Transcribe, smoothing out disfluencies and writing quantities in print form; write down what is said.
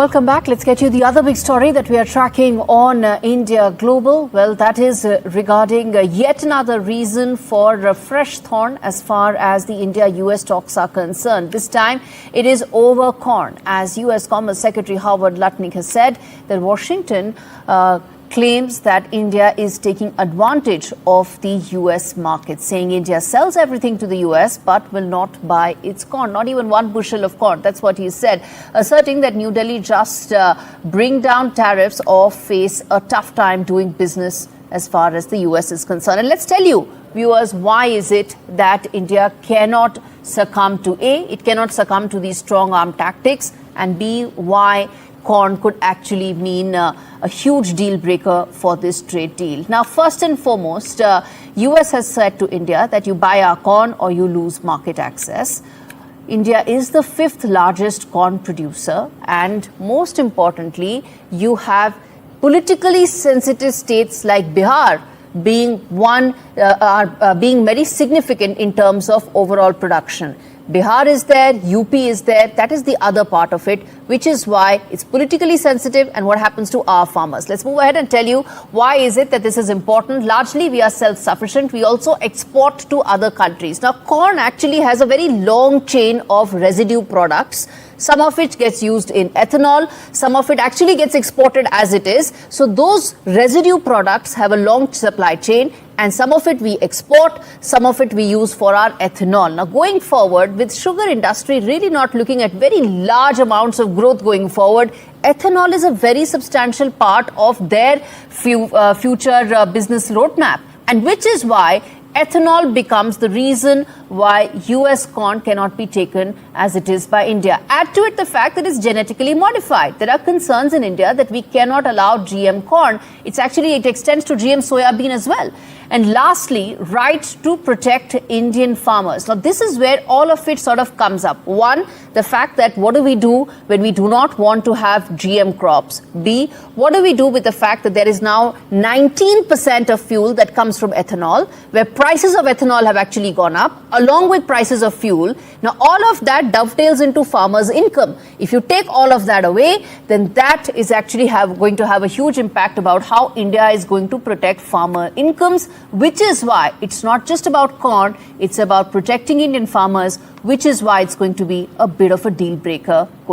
Welcome back. Let's get you the other big story that we are tracking on India Global. Well, that is regarding yet another reason for a fresh thorn as far as the India-US talks are concerned. This time, it is over corn. As US Commerce Secretary Howard Lutnick has said that Washington claims that India is taking advantage of the US market, saying India sells everything to the US but will not buy its corn, not even one bushel of corn. That's what he said, asserting that New Delhi just bring down tariffs or face a tough time doing business as far as the US is concerned. And let's tell you, viewers, why is it that India cannot succumb to A, it cannot succumb to these strong arm tactics, and B, why corn could actually mean a huge deal breaker for this trade deal. Now, first and foremost, US has said to India that you buy our corn or you lose market access. India is the 5th largest corn producer, and most importantly, you have politically sensitive states like Bihar being being very significant in terms of overall production. Bihar is there, UP is there. That is the other part of it, which is why it's politically sensitive and what happens to our farmers. Let's move ahead and tell you why is it that this is important. Largely, we are self-sufficient. We also export to other countries. Now, corn actually has a very long chain of residue products. Some of it gets used in ethanol. Some of it actually gets exported as it is. So those residue products have a long supply chain, and some of it we export, some of it we use for our ethanol. Now, going forward, with sugar industry really not looking at very large amounts of growth going forward, ethanol is a very substantial part of their future business roadmap, and which is why ethanol becomes the reason why US corn cannot be taken as it is by India. Add to it the fact that it's genetically modified. There are concerns in India that we cannot allow GM corn. It extends to GM soya bean as well. And lastly, rights to protect Indian farmers. Now, this is where all of it sort of comes up. One, the fact that what do we do when we do not want to have GM crops? B, what do we do with the fact that there is now 19% of fuel that comes from ethanol, where prices of ethanol have actually gone up, along with prices of fuel. Now, all of that dovetails into farmers' income. If you take all of that away, then that is actually going to have a huge impact about how India is going to protect farmer incomes, which is why it's not just about corn, it's about protecting Indian farmers, which is why it's going to be a bit of a deal breaker.